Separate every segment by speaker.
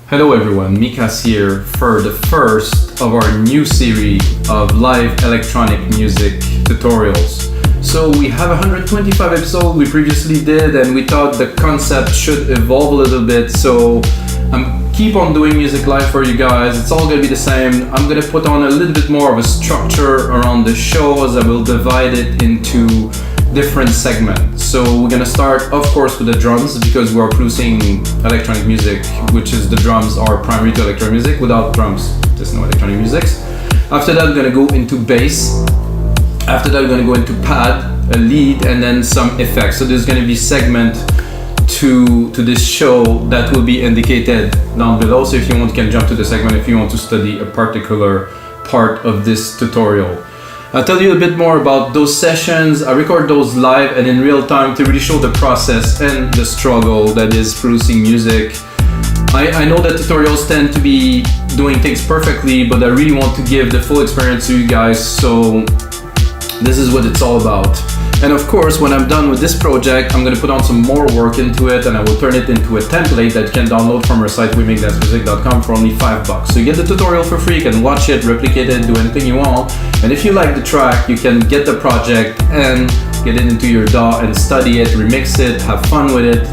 Speaker 1: Hello everyone, Mikas here for the first of our new series of live electronic music tutorials. So we have 125 episodes we previously did, and we thought the concept should evolve a little bit, so I'm keep on doing music live for you guys. It's all gonna be the same. I'm gonna put on a little bit more of a structure around the shows. I will divide it into different segments. So we're gonna start, of course, with the drums, because we are producing electronic music, which is the drums are primary to electronic music. Without drums, there's no electronic music. After that, we're gonna go into bass. After that, we're gonna go into pad, a lead, and then some effects. So there's gonna be segment to this show that will be indicated down below. So if you want, you can jump to the segment if you want to study a particular part of this tutorial. I'll tell you a bit more about those sessions. I record those live and in real time to really show the process and the struggle that is producing music. I know that tutorials tend to be doing things perfectly, but I really want to give the full experience to you guys, so this is what it's all about. And of course, when I'm done with this project, I'm gonna put on some more work into it, and I will turn it into a template that you can download from our site, wemakdancemusic.com, for only $5. So you get the tutorial for free, you can watch it, replicate it, do anything you want. And if you like the track, you can get the project and get it into your DAW and study it, remix it, have fun with it.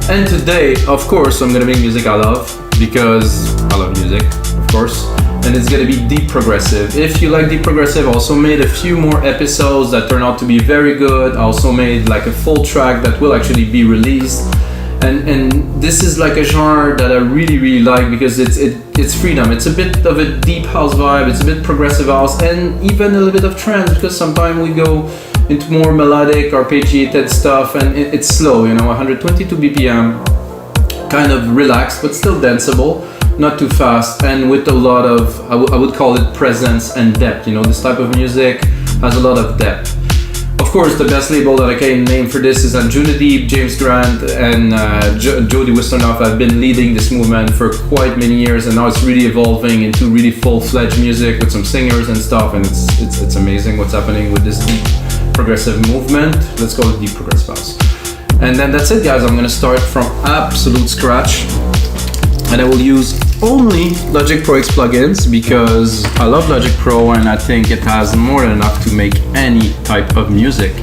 Speaker 1: And today, of course, I'm gonna make music I love, because I love music, of course. And it's gonna be deep progressive. If you like deep progressive, I also made a few more episodes that turned out to be very good. I also made like a full track that will actually be released. And this is like a genre that I really like, because it's freedom. It's a bit of a deep house vibe, it's a bit progressive house, and even a little bit of trance, because sometimes we go into more melodic, arpeggiated stuff, and it's slow, 122 BPM, kind of relaxed, but still danceable. Not too fast, and with a lot of, I would call it presence and depth. This type of music has a lot of depth. Of course, the best label that I can name for this is Deep, James Grant, and Jody Wisternoff. I've been leading this movement for quite many years, and now it's really evolving into really full-fledged music with some singers and stuff, and it's amazing what's happening with this deep progressive movement. Let's call it deep progressive house. And then that's it, guys. I'm gonna start from absolute scratch. And I will use only Logic Pro X plugins, because I love Logic Pro and I think it has more than enough to make any type of music.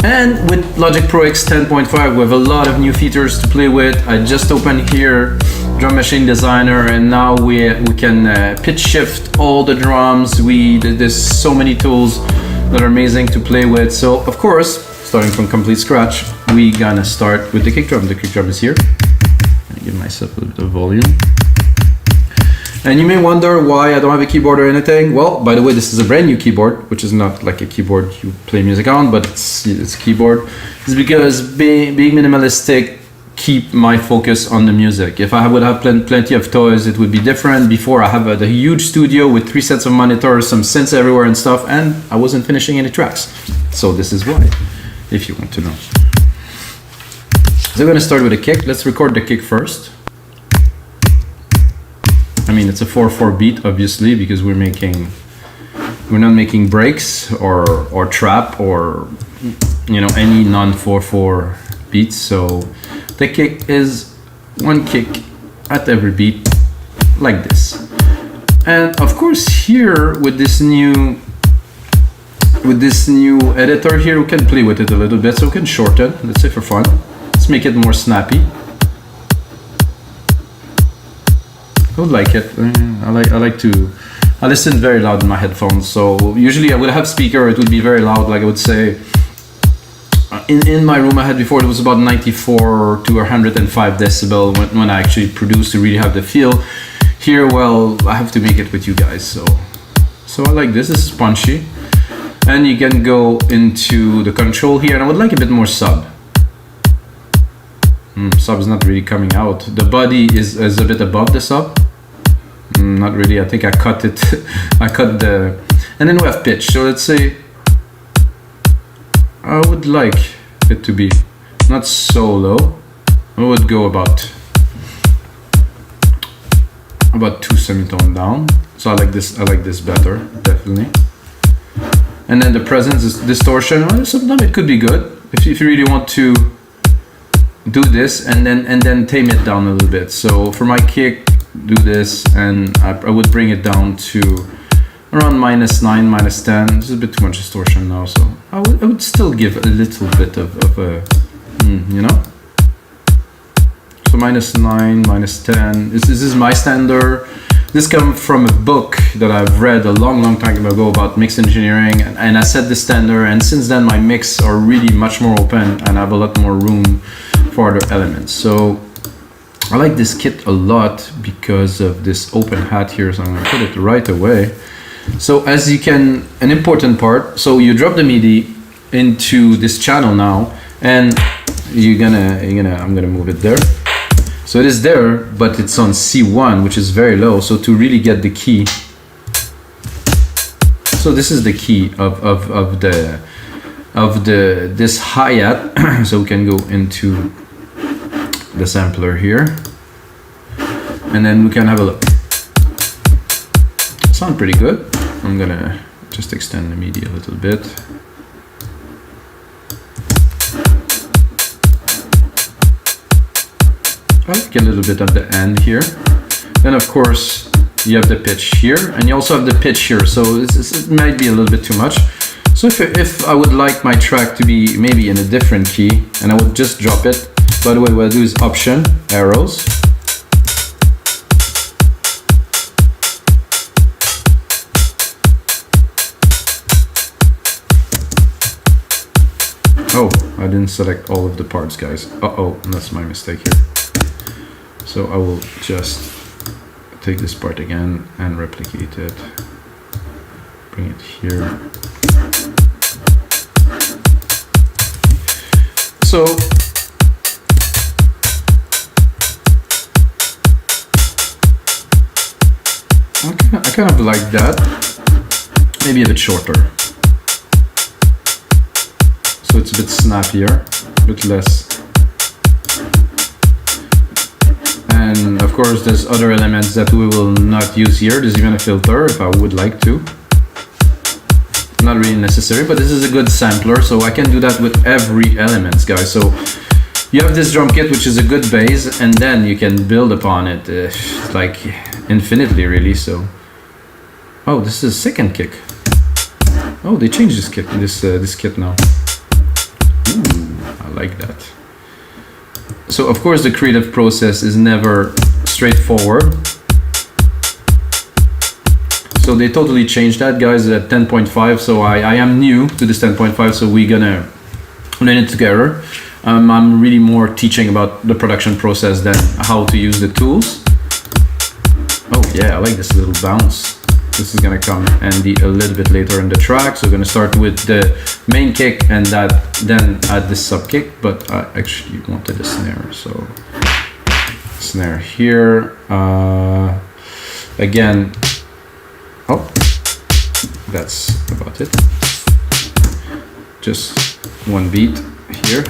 Speaker 1: And with Logic Pro X 10.5, we have a lot of new features to play with. I just opened here Drum Machine Designer, and now we can pitch shift all the drums. There's so many tools that are amazing to play with. So of course, starting from complete scratch, we gonna start with the kick drum. The kick drum is here. Give myself a little bit of volume. And you may wonder why I don't have a keyboard or anything. Well, by the way, this is a brand new keyboard, which is not like a keyboard you play music on, but it's a keyboard. It's because being minimalistic keep my focus on the music. If I would have plenty of toys, it would be different. Before, I have a huge studio with 3 sets of monitors, some synths everywhere and stuff, and I wasn't finishing any tracks. So this is why, if you want to know. So we're gonna start with a kick. Let's record the kick first. I mean, it's a 4/4 beat, obviously, because we're not making breaks or trap or any non-4/4 beats. So the kick is one kick at every beat, like this. And of course, here with this new editor here, we can play with it a little bit. So we can shorten, let's say for fun. Let's make it more snappy. I would like it. I listen very loud in my headphones. So usually I would have speaker, it would be very loud. Like I would say, in my room I had before, it was about 94 to 105 decibel when I actually produced to really have the feel. Here, well, I have to make it with you guys. So I like this. This is punchy. And you can go into the control here, and I would like a bit more sub. Sub is not really coming out. The body is a bit above the sub. Not really. I think I cut it. I cut the. And then we have pitch. So let's say I would like it to be not so low. I would go about 2 semitone down. So I like this. I like this better, definitely. And then the presence is distortion. Well, sometimes it could be good if you really want to do this and then tame it down a little bit. So for my kick, do this, and I would bring it down to around -9, -10. This is a bit too much distortion now, so I would still give a little bit of a, you know? So -9, -10. This is my standard. This comes from a book that I've read a long time ago about mix engineering, and I set the standard, and since then my mix are really much more open and I have a lot more room for other elements. So I like this kit a lot because of this open hat here, so I'm gonna put it right away. So as you can, an important part, so you drop the MIDI into this channel now, and I'm gonna move it there. So it is there, but it's on C1, which is very low. So to really get the key, so this is the key of this hi-hat. So we can go into the sampler here, and then we can have a look. Sound pretty good. I'm gonna just extend the MIDI a little bit. I like a little bit at the end here. Then of course you have the pitch here, and you also have the pitch here, so it might be a little bit too much. So if I would like my track to be maybe in a different key, and I would just drop it. By the way, what I do is Option, arrows. Oh, I didn't select all of the parts, guys. Uh-oh, that's my mistake here. So I will just take this part again and replicate it. Bring it here. So I kind of like that. Maybe a bit shorter. So it's a bit snappier, a bit less. And of course there's other elements that we will not use here. There's even a filter if I would like to. Not really necessary, but this is a good sampler, so I can do that with every element, guys. So you have this drum kit, which is a good base, and then you can build upon it like infinitely, really. So, oh, this is a second kick. Oh, they changed this kit, this kit now. Ooh, I like that. So of course the creative process is never straightforward. So they totally changed that, guys, at 10.5. So I am new to this 10.5, so we're gonna learn it together. I'm really more teaching about the production process than how to use the tools. Oh yeah, I like this little bounce. This is gonna come handy a little bit later in the track. So we're gonna start with the main kick and then add this sub kick, but I actually wanted a snare, so snare here. Again, oh, that's about it. Just one beat here,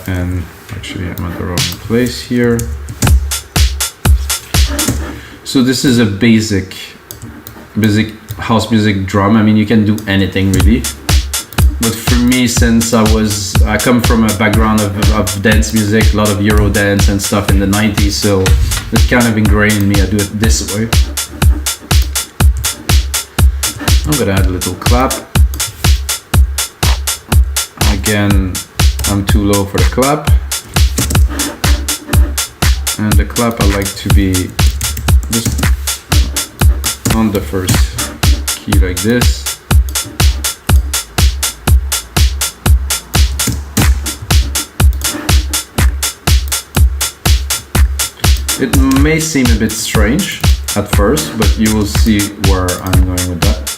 Speaker 1: and actually I'm at the wrong place here. So this is a basic house music drum. I mean, you can do anything really, but for me, since I come from a background of dance music, a lot of Euro dance and stuff in the 90s, so it's kind of ingrained in me. I do it this way. I'm gonna add a little clap. Again, I'm too low for the clap, and the clap I like to be just on the first key like this. It may seem a bit strange at first, but you will see where I'm going with that.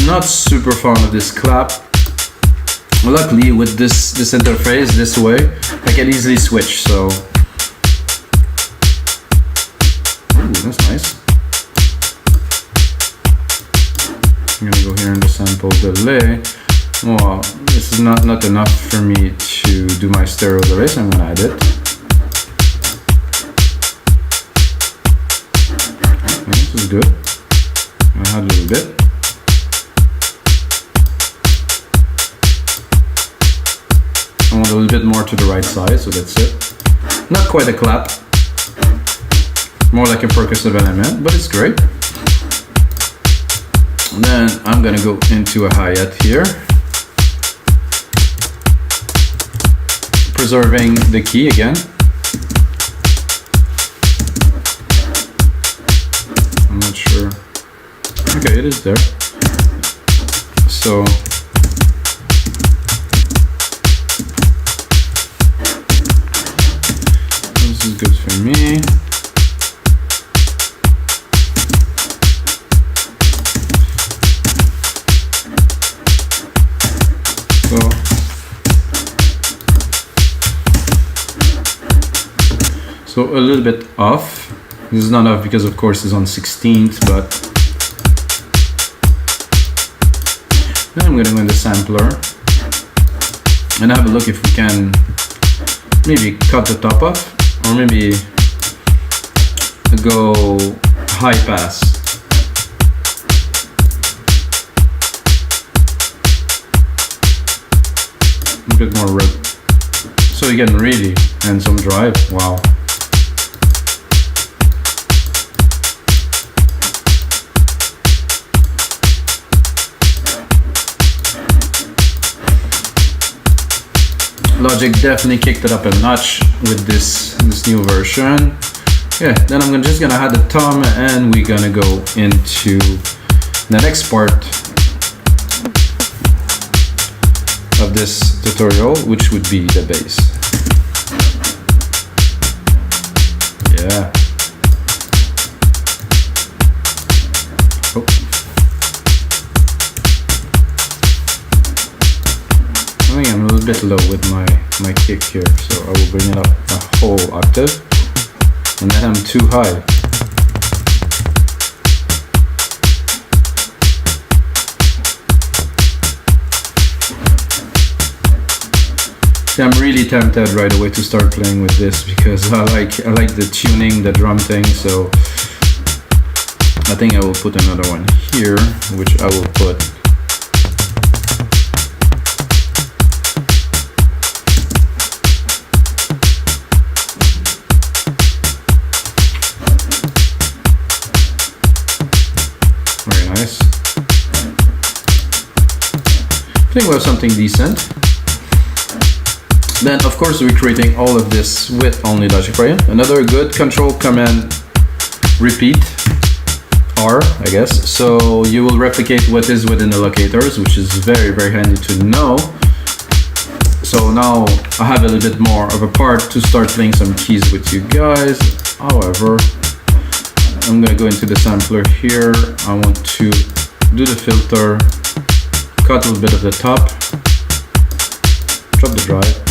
Speaker 1: Not super fond of this clap. Luckily with this interface this way, I can easily switch, so ooh, that's nice. I'm gonna go here in the sample delay. Well, this is not enough for me to do my stereo delay, so I'm gonna add it. This is good. I had a little bit. I want a little bit more to the right side, so that's it. Not quite a clap. More like a percussive element, but it's great. And then I'm gonna go into a hi-hat here. Preserving the key again. I'm not sure. Okay, it is there. So this is good for me. So a little bit off. This is not off because of course it's on 16th, but then I'm gonna go in the sampler and have a look if we can maybe cut the top off or maybe go high pass. A bit more rip. So again, really, and some drive. Wow. Logic definitely kicked it up a notch with this new version. Yeah, then I'm just gonna add the tom and we're gonna go into the next part of this tutorial, which would be the bass. Yeah. Oh. I think I'm a little bit low with my kick here, so I will bring it up a whole octave, and then I'm too high. See, I'm really tempted right away to start playing with this because I like the tuning, the drum thing, so I think I will put another one here, which I will put very nice. I think we have something decent. Then of course we're creating all of this with only Logic Pro. Another good control command repeat R, I guess. So you will replicate what is within the locators, which is very, very handy to know. So now I have a little bit more of a part to start playing some keys with you guys. However, I'm gonna go into the sampler here. I want to do the filter, cut a little bit of the top, drop the drive.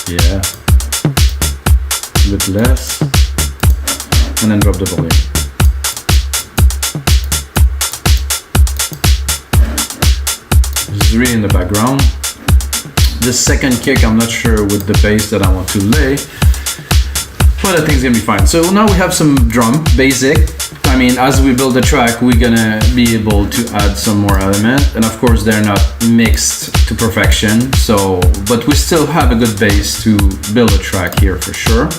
Speaker 1: Yeah, a bit less, and then drop the volume. This is really in the background. The second kick, I'm not sure with the bass that I want to lay, but I think it's gonna be fine. So now we have some drum, basic. I mean, as we build the track, we're gonna be able to add some more element, and of course they're not mixed to perfection, so, but we still have a good base to build a track here for sure.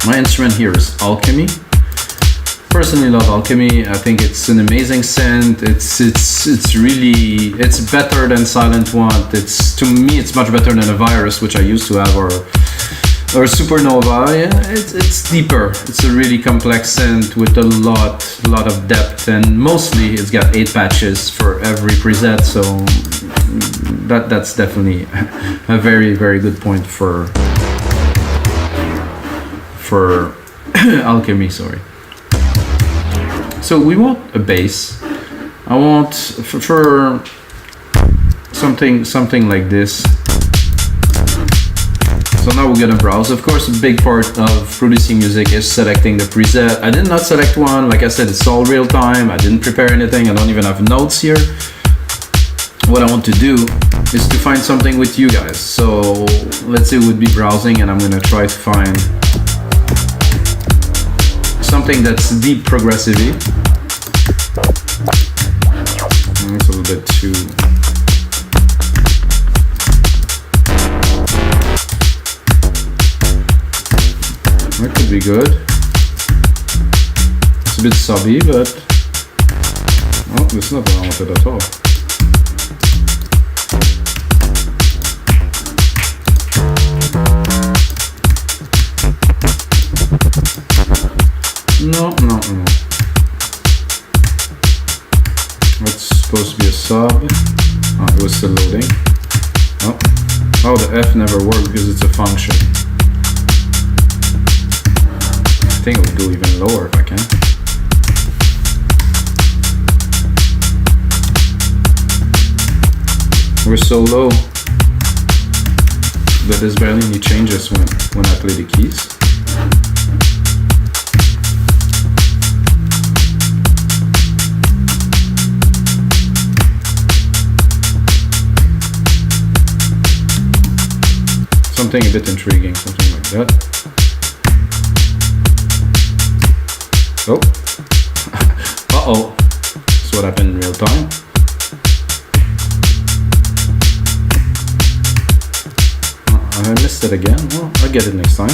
Speaker 1: My instrument here is Alchemy. Personally love Alchemy. I think it's an amazing synth. It's really, it's better than Silent One. To me it's much better than a Virus, which I used to have, or Supernova. Yeah, it's deeper. It's a really complex synth with a lot of depth, and mostly it's got 8 patches for every preset, so that's definitely a very, very good point for Alchemy, sorry. So we want a bass. I want for something like this. So now we're gonna browse. Of course, a big part of producing music is selecting the preset. I did not select one. Like I said, it's all real time. I didn't prepare anything. I don't even have notes here. What I want to do is to find something with you guys. So let's say we'd be browsing and I'm gonna try to find something that's deep progressive-y. It's a little bit too... That could be good. It's a bit subby, but... Oh, that's not what I wanted at all. No. That's supposed to be a sub. Oh, it was still loading. Oh, the F never worked because it's a function. I think I'll go even lower if I can. We're so low that there's barely any changes when I play the keys. Something a bit intriguing, something like that. Oh. Uh-oh. That's what happened in real time. I missed it again. Well, I'll get it next time.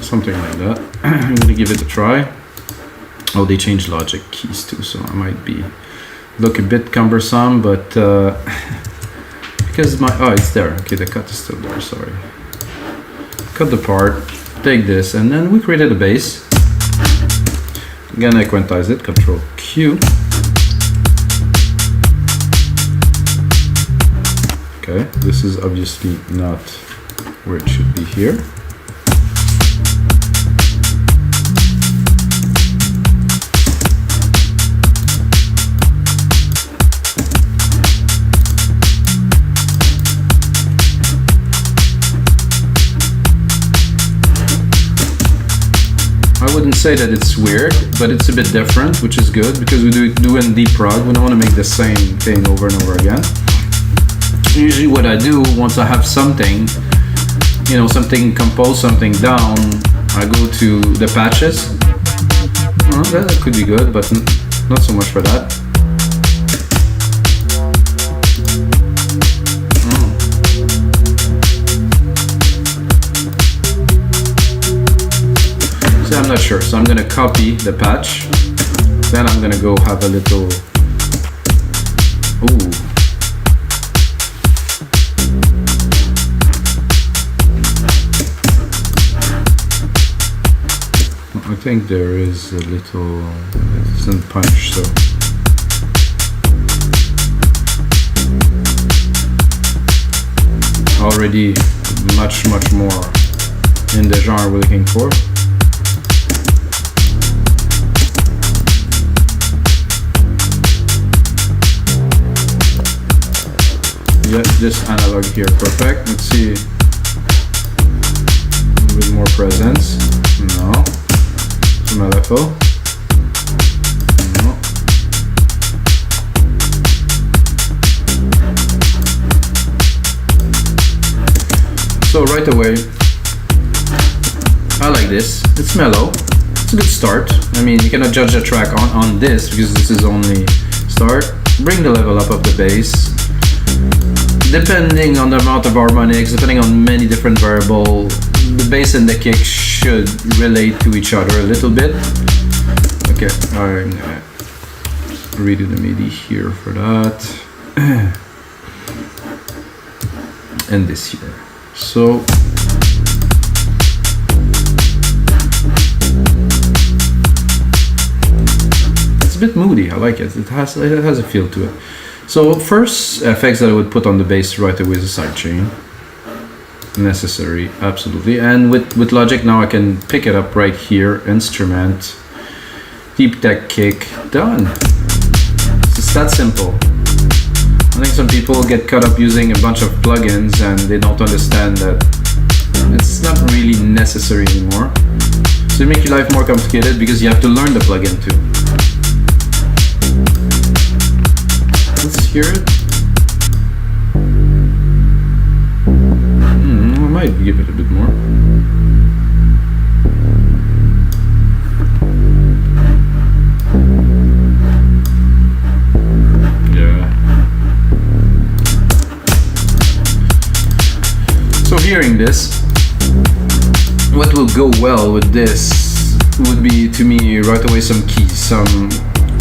Speaker 1: Something like that. I'm gonna give it a try. Oh, they changed logic keys too, so I might look a bit cumbersome, but because it's there. Okay, the cut is still there, sorry. Cut the part, take this, and then we created a bass. Again, I quantize it, Control Q. Okay, this is obviously not where it should be here. I wouldn't say that it's weird, but it's a bit different, which is good because we do in deep prog. We don't want to make the same thing over and over again. Usually what I do, once I have something, something composed, something down, I go to the patches. That could be good, but not so much for that. I'm not sure, so I'm gonna copy the patch, then I'm gonna go have a little, ooh. I think there is a little, it isn't punch, so. Already much more in the genre we're looking for. Yeah, this analog here, perfect. Let's see. A little bit more presence. No. Some LFO. No. So right away, I like this. It's mellow. It's a good start. I mean, you cannot judge the track on this because this is only start. Bring the level up of the bass. Depending on the amount of harmonics, depending on many different variables, the bass and the kick should relate to each other a little bit. Okay, I'm gonna redo the MIDI here for that. And this here. So it's a bit moody, I like it. It has a feel to it. So first effects that I would put on the bass right away is a sidechain. Necessary, absolutely. And with Logic now I can pick it up right here, instrument, deep tech kick, done. It's that simple. I think some people get caught up using a bunch of plugins and they don't understand that it's not really necessary anymore. So you make your life more complicated because you have to learn the plugin too. Let's hear it? I might give it a bit more. Yeah. So hearing this, what will go well with this would be, to me, right away some keys,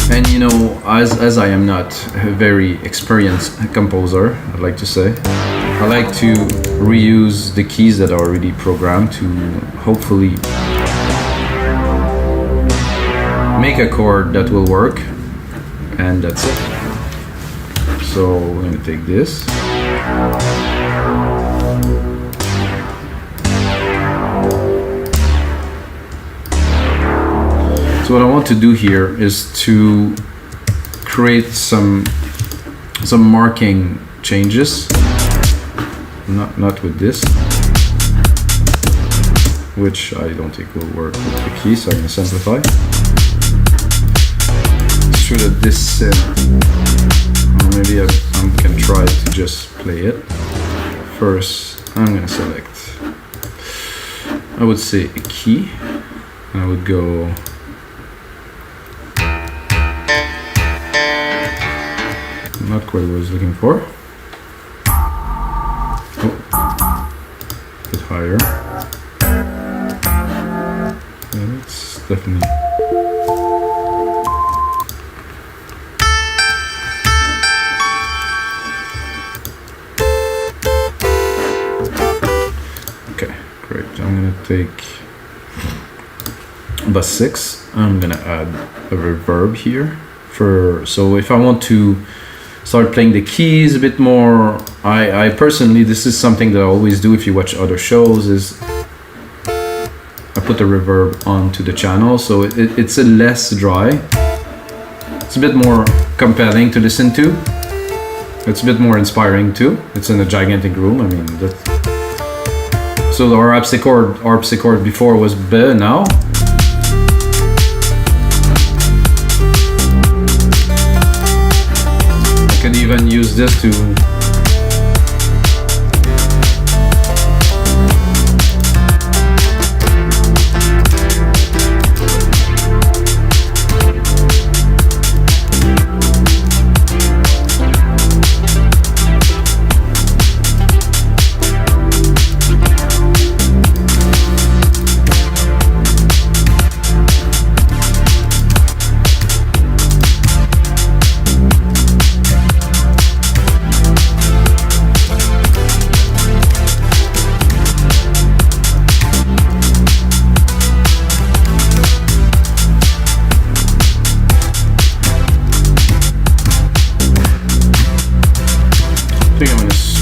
Speaker 1: and you know, as I am not a very experienced composer, I'd like to say, I like to reuse the keys that are already programmed to hopefully make a chord that will work, and that's it. So we're gonna take this. So what I want to do here is to create some marking changes. Not with this, which I don't think will work with the key, so I'm gonna simplify. It's true that this, maybe I can try to just play it. First, I'm gonna select, I would say a key, and I would go not quite what I was looking for. A bit higher. Yeah, it's definitely. Okay, great. I'm gonna take bus 6. I'm gonna add a reverb here. So if I want to start playing the keys a bit more, I personally, this is something that I always do if you watch other shows, is I put the reverb onto the channel, so it's a less dry, it's a bit more compelling to listen to, it's a bit more inspiring too. It's in a gigantic room, I mean, so the ARPS chord before was B, now I could even use this to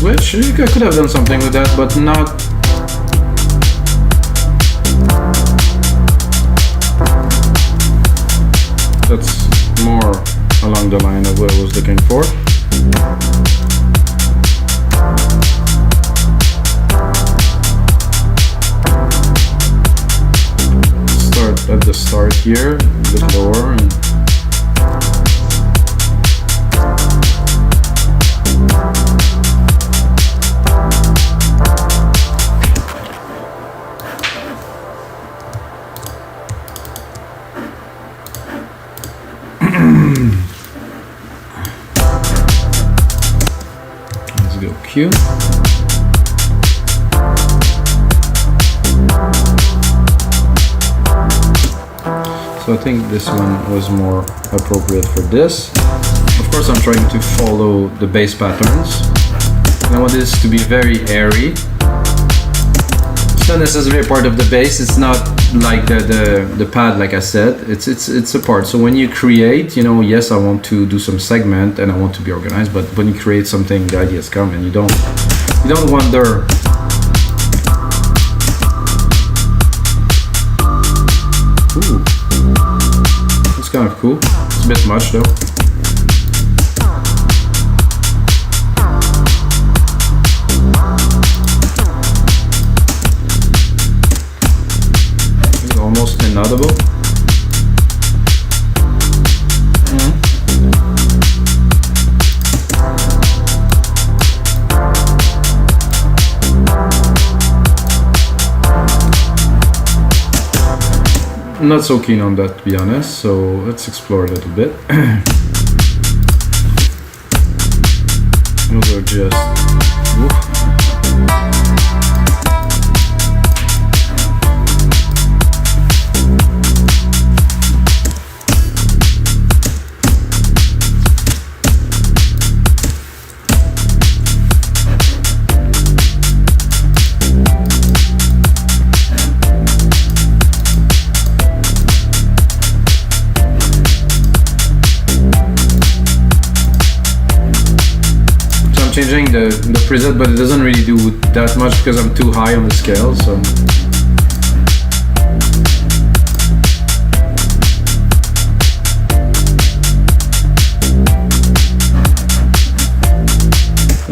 Speaker 1: switch. I could have done something with that, but not. That's more along the line of what I was looking for. Start at the start here, a bit lower. And let's go Q. So I think this one was more appropriate for this. Of course, I'm trying to follow the bass patterns. And I want this to be very airy. It's not necessarily a part of the bass. It's not like the pad, like I said. It's a part. So when you create, you know, yes, I want to do some segment and I want to be organized. But when you create something, the ideas come, and you don't wonder. Ooh, that's kind of cool. It's a bit much though. It's almost inaudible. I'm not so keen on that, to be honest, so let's explore a little bit. Those are just... Oof. Changing the preset, but it doesn't really do that much because I'm too high on the scale, so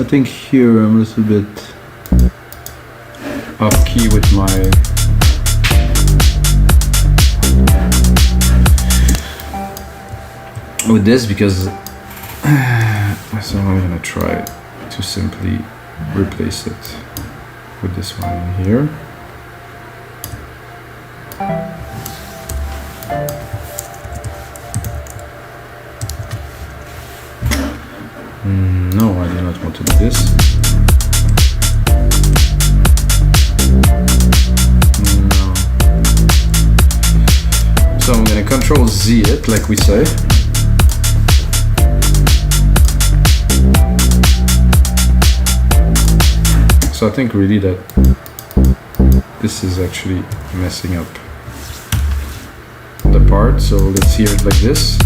Speaker 1: I think here I'm a little bit off key with my this because so I'm gonna try to simply replace it with this one here. No, I do not want to do this. No. So I'm gonna Control Z it, like we say. So I think really that this is actually messing up the part, so let's hear it like this.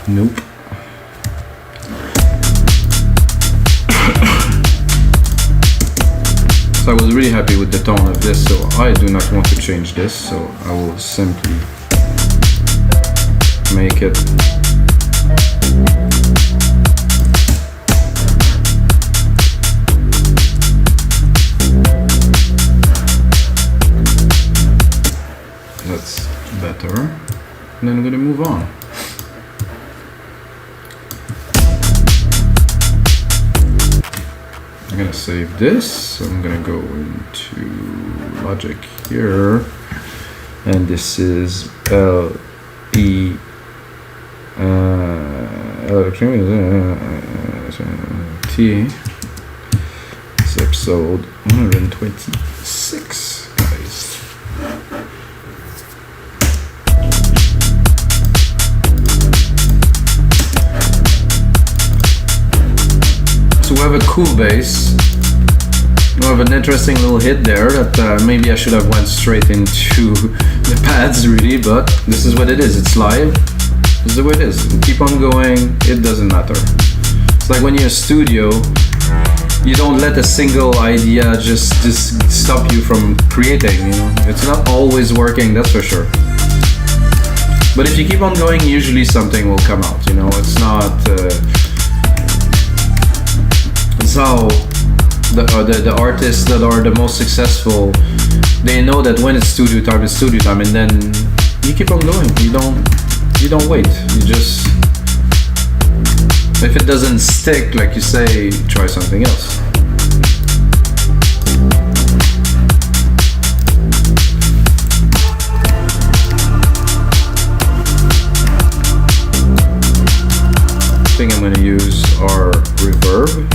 Speaker 1: Nope. So I was really happy with the tone of this, so I do not want to change this, so I will simply make it that's better, and then I'm gonna move on. I'm gonna save this, so I'm gonna go into Logic here, and this is T. It's episode 126, guys. So we have a cool bass. We have an interesting little hit there that maybe I should have went straight into the pads really, but this is what it is. It's live. This is the way it is. Keep on going. It doesn't matter. It's like when you're in a studio, you don't let a single idea just stop you from creating. You know, it's not always working. That's for sure. But if you keep on going, usually something will come out. You know, it's not. How the artists that are the most successful, they know that when it's studio time, it's studio time, and then you keep on going. You don't wait. You just, if it doesn't stick, like you say, try something else. I think I'm going to use our reverb.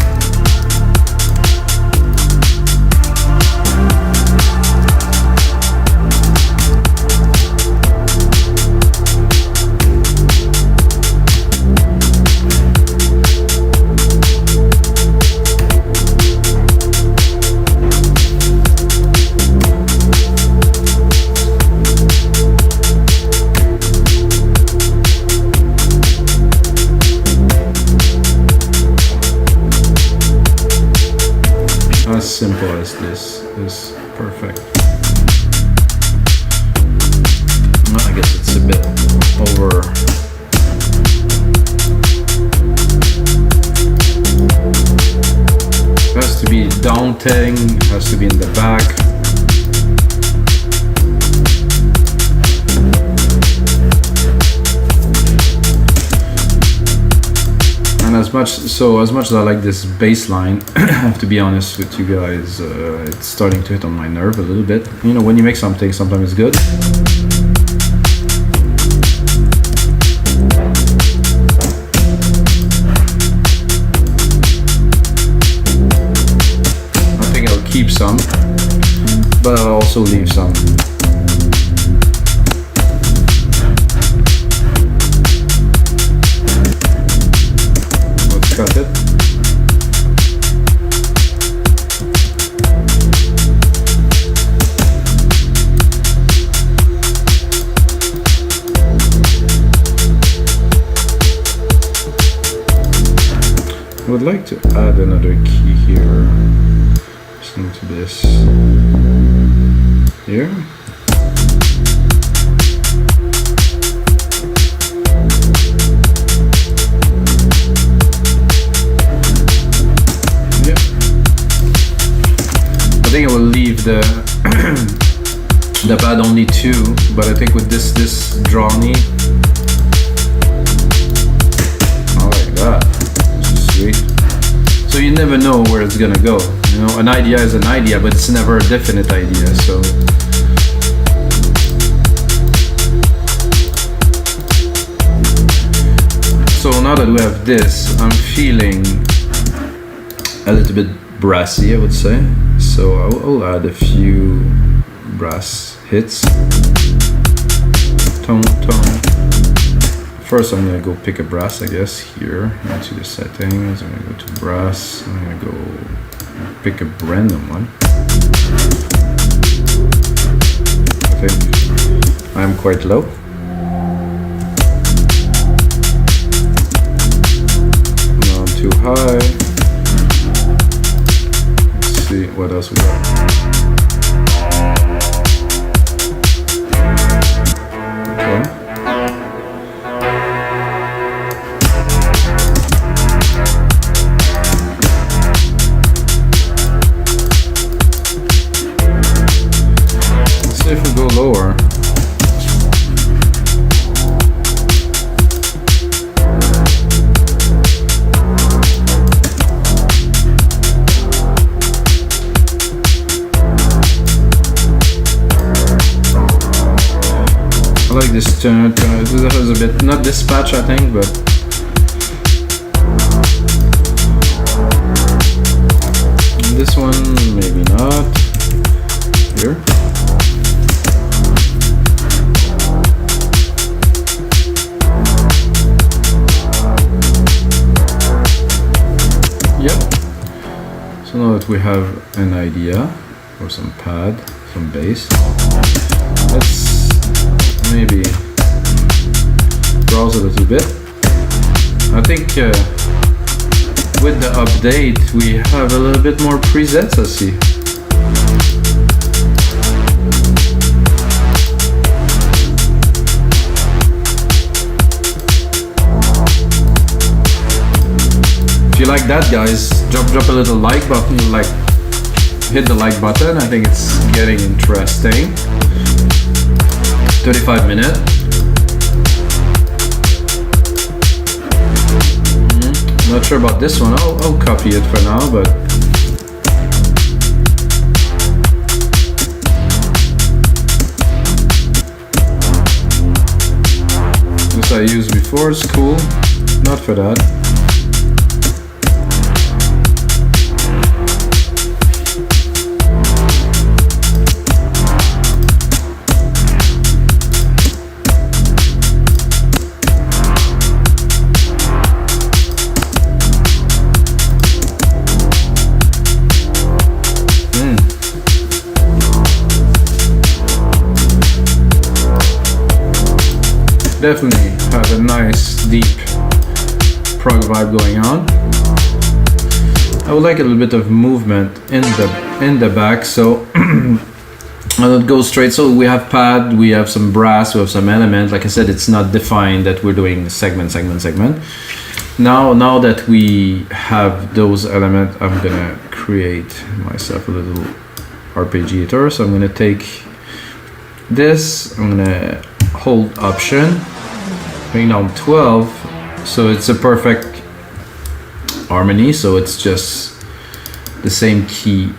Speaker 1: As simple as this is perfect. Well, I guess it's a bit over. It has to be daunting, it has to be in the back. as much as I like this bass line, I have to be honest with you guys, it's starting to hit on my nerve a little bit. You know, when you make something, sometimes it's good. I think I'll keep some, but I'll also leave some. Cut it. I would like to add another key here. Listen to this here. I think I will leave the the pad only 2, but I think with this drawny, I like that. This is sweet. So you never know where it's gonna go. You know, an idea is an idea, but it's never a definite idea. So now that we have this, I'm feeling a little bit brassy, I would say. So I'll add a few brass hits. Tone. First I'm gonna go pick a brass, I guess, here into the settings. I'm gonna go to brass. I'm gonna go pick a random one. I think I'm quite low. Not too high. See what else we got. Okay. Let's see if we go lower. I like this tone. This is a bit, not dispatch I think, but this one maybe not. Here. Yep. So now that we have an idea or some pad, some bass, let's maybe browse a little bit. I think with the update we have a little bit more presets, I see. If you like that, guys, drop a little like button, like hit the like button. I think it's getting interesting. 35 minutes. Not sure about this one. I'll copy it for now, but this I used before is cool. Not for that. Definitely have a nice deep prog vibe going on. I would like a little bit of movement in the back, so I'll go straight. So we have pad, we have some brass, we have some element. Like I said, it's not defined that we're doing segment. Now that we have those elements, I'm gonna create myself a little arpeggiator. So I'm gonna take this, I'm gonna hold option, bring down 12, so it's a perfect
Speaker 2: harmony, so it's just the same key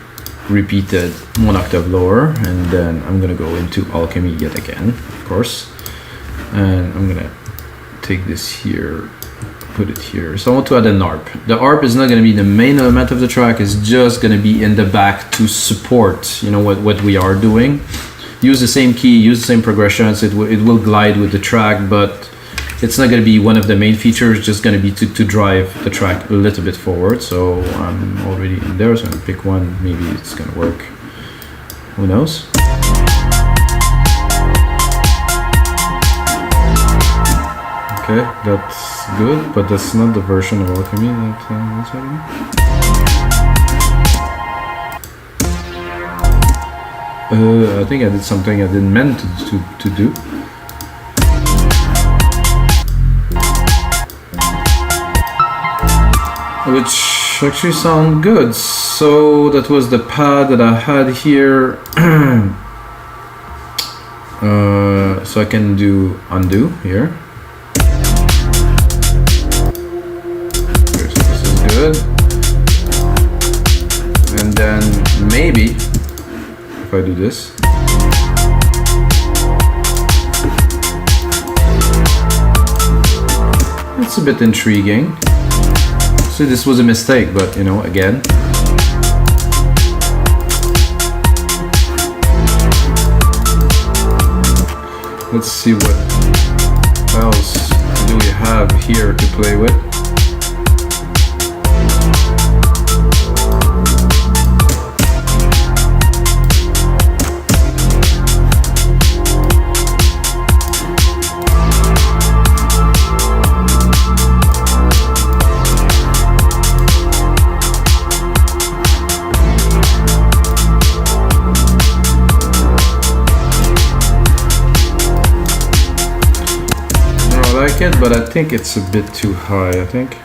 Speaker 2: repeated 1 octave lower, and then I'm gonna go into alchemy yet again, of course, and I'm gonna take this here, put it here. So I want to add an ARP. The ARP is not going to be the main element of the track, it's just going to be in the back to support, you know, what we are doing. Use the same key, use the same progressions, it will glide with the track, but it's not going to be one of the main features, it's just going to be to drive the track a little bit forward. So I'm already in there, so I'm going to pick one, maybe it's going to work, who knows. Okay, that's good, but that's not the version of alchemy that was having. I think I did something I didn't meant to do. Which actually sound good. So that was the pad that I had here. So I can do undo here. Good. And then maybe if I do this, it's a bit intriguing. So this was a mistake, but you know, again, let's see what else do we have here to play with. It, but I think it's a bit too high, I think.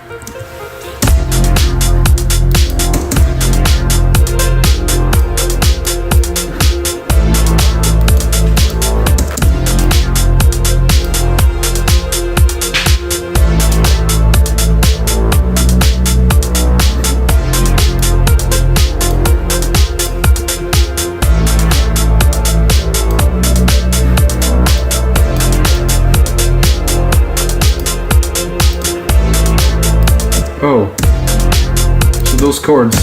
Speaker 2: Oh, so those chords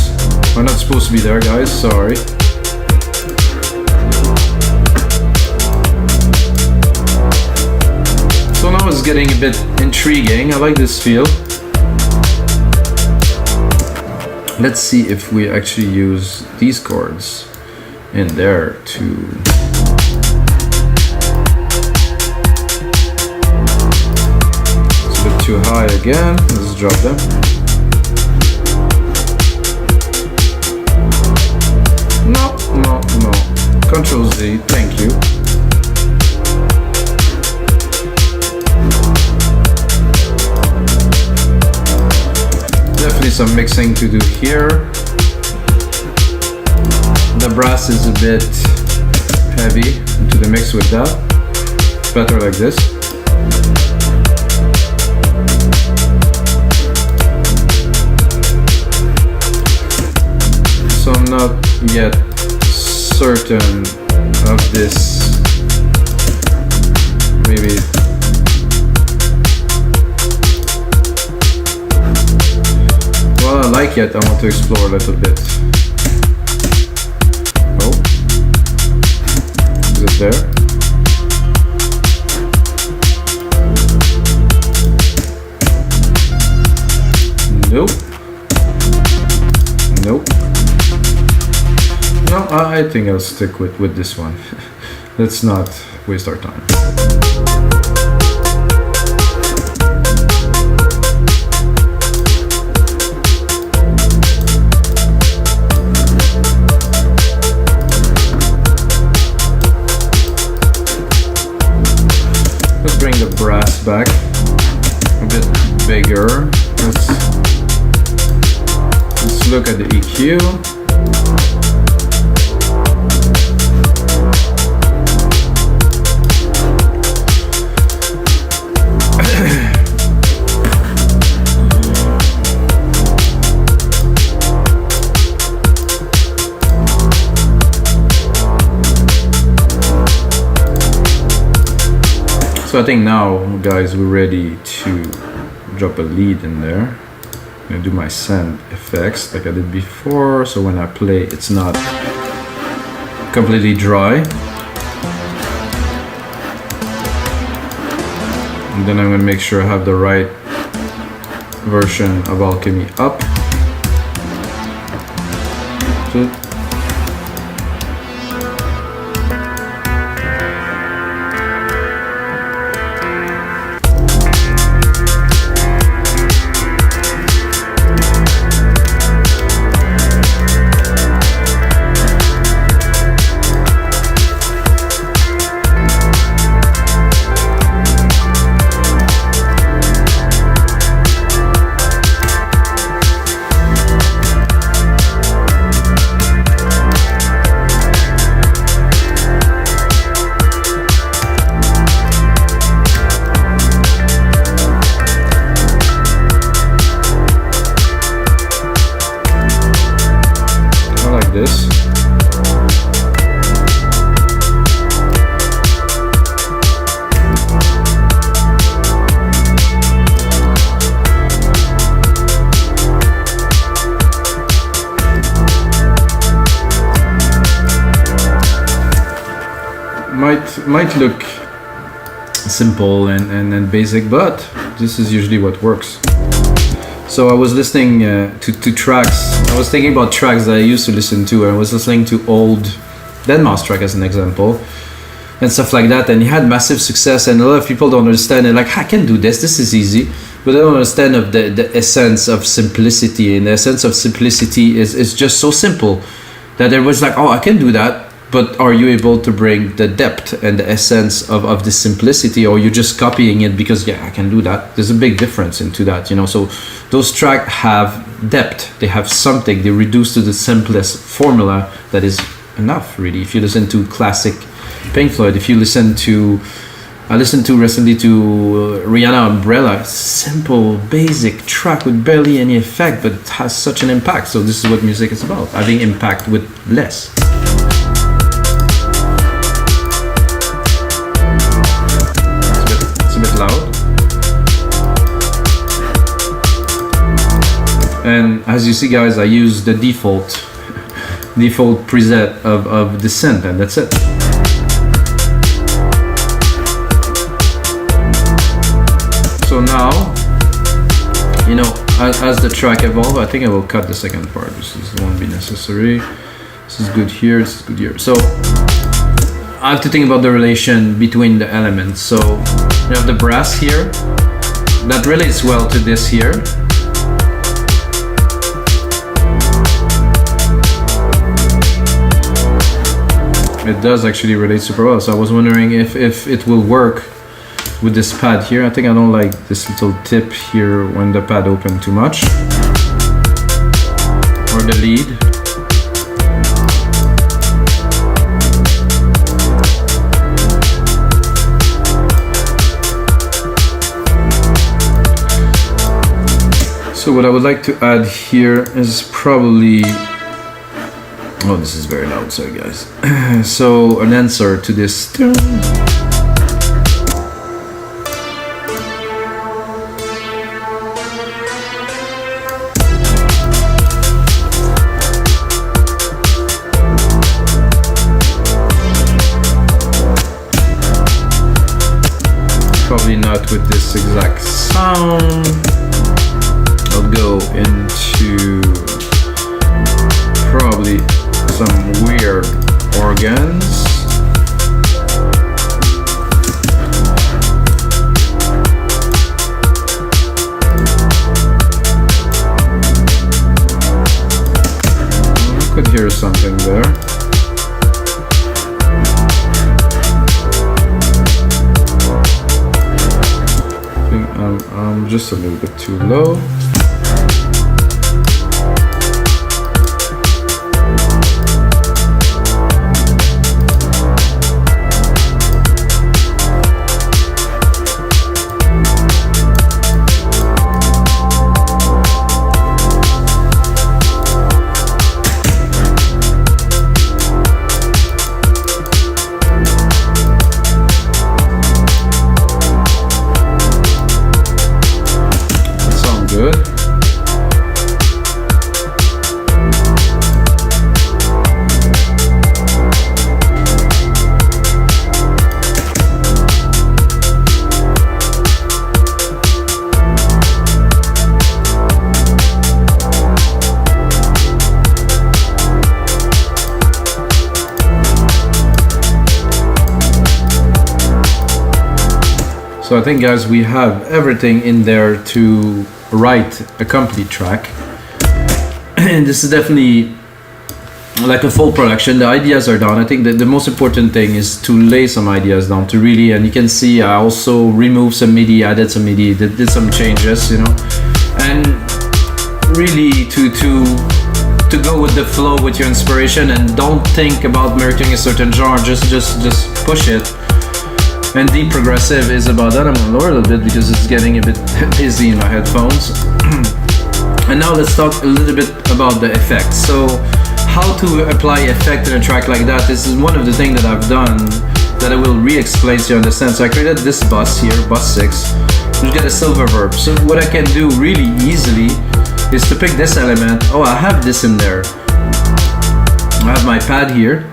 Speaker 2: are not supposed to be there, guys, sorry. So now it's getting a bit intriguing, I like this feel. Let's see if we actually use these chords in there to... It's a bit too high again, let's drop them. No. Control Z, thank you. Definitely some mixing to do here. The brass is a bit heavy into the mix with that. Better like this. So I'm not yet certain of this. Maybe well, I like it. I want to explore a little bit. Oh, is it there? Nope. No, I think I'll stick with this one. Let's not waste our time. Let's bring the brass back a bit bigger. Let's look at the EQ. So I think now, guys, we're ready to drop a lead in there. I'm gonna do my send effects like I did before, so when I play, it's not completely dry. And then I'm gonna make sure I have the right version of Alchemy up. So this. Might look simple and basic, but this is usually what works. So I was listening to tracks. I was thinking about tracks that I used to listen to. I was listening to old Deadmau5 track as an example, and stuff like that. And he had massive success, and a lot of people don't understand it. Like, I can do this. This is easy, but they don't understand of the essence of simplicity. And the essence of simplicity is just so simple that it was like, oh, I can do that. But are you able to bring the depth and the essence of the simplicity, or you're just copying it because, yeah, I can do that? There's a big difference into that, you know. So those tracks have depth, they have something, they reduce to the simplest formula that is enough, really. If you listen to classic Pink Floyd, if you listen to, I listened to recently to Rihanna Umbrella, simple, basic track with barely any effect, but it has such an impact. So this is what music is about, having impact with less. Loud. And as you see, guys, I use the default preset of the synth, and that's it. So now, you know, as the track evolves, I think I will cut the second part. This won't be necessary. This is good here, this is good here. So I have to think about the relation between the elements. So you have the brass here, that relates well to this here. It does actually relate super well. So I was wondering if it will work with this pad here. I think I don't like this little tip here when the pad open too much. Or the lead. So what I would like to add here is probably, oh, this is very loud, sorry guys. So an answer to this. Probably not with this exact sound. I'll go into probably some weird organs. I could hear something there. I think I'm just a little bit too low. good. So I think, guys, we have everything in there to write a complete track. And this is definitely like a full production. The ideas are done. I think that the most important thing is to lay some ideas down to really, and you can see I also removed some MIDI, added some MIDI, did some changes, you know, and really to go with the flow with your inspiration, and don't think about mimicking a certain genre, just push it. And deep progressive is about that. I'm gonna lower a little bit because it's getting a bit busy in my headphones. And now let's talk a little bit about the effects. So how to apply effect in a track like that. This is one of the things that I've done that I will re-explain so you understand. So I created this bus here, bus 6, which get a silver verb. So what I can do really easily is to pick this element. Oh, I have this in there. I have my pad here,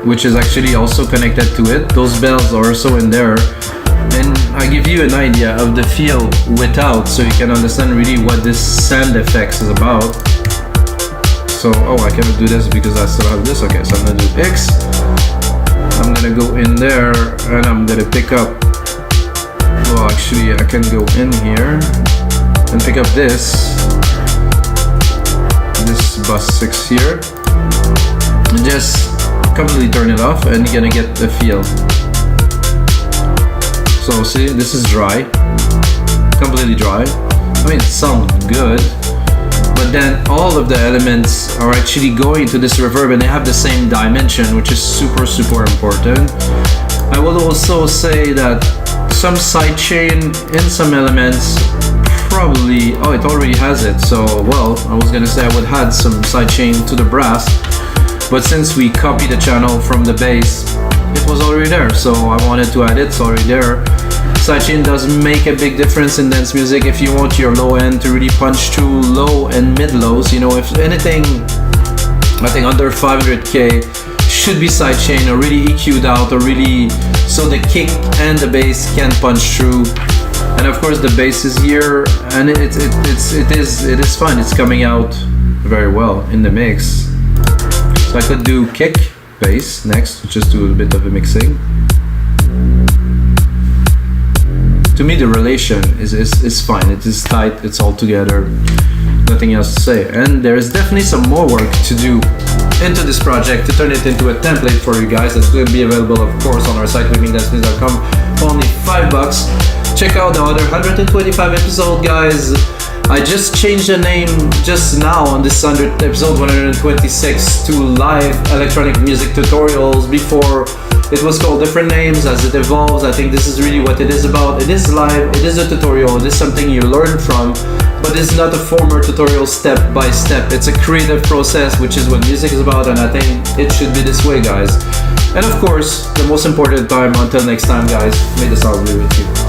Speaker 2: which is actually also connected to it. Those bells are also in there. And I give you an idea of the feel without, so you can understand really what this sound effects is about. So, oh, I cannot do this because I still have this. Okay, so I'm gonna do X. I'm gonna go in there and I'm gonna pick up, well, actually I can go in here and pick up this bus 6 here. And just completely turn it off and you're gonna get the feel. So see, this is dry, completely dry. I mean, it sounds good, but then all of the elements are actually going to this reverb and they have the same dimension, which is super important. I will also say that some sidechain in some elements probably, oh, it already has it. So, well, I was gonna say I would add some sidechain to the brass, but since we copied the channel from the bass, it was already there, so I wanted to add it. It's already there. Sidechain does make a big difference in dance music if you want your low end to really punch through low and mid lows. You know, if anything, I think under 500k should be sidechain or really EQ'd out, or really so the kick and the bass can punch through. And of course the bass is here, and it is fine. It's coming out very well in the mix. So I could do kick, bass next, just do a bit of a mixing. To me the relation is fine, it is tight, it's all together, nothing else to say. And there is definitely some more work to do into this project to turn it into a template for you guys. That's going to be available of course on our site, wingingdancemusic.com, for only $5. Check out the other 125 episode, guys. I just changed the name just now on this episode 126 to Live Electronic Music Tutorials. Before it was called different names. As it evolves, I think this is really what it is about. It is live, it is a tutorial, it is something you learn from, but it's not a formal tutorial step by step. It's a creative process, which is what music is about, and I think it should be this way, guys. And of course, the most important time, until next time, guys, may the sound be with you.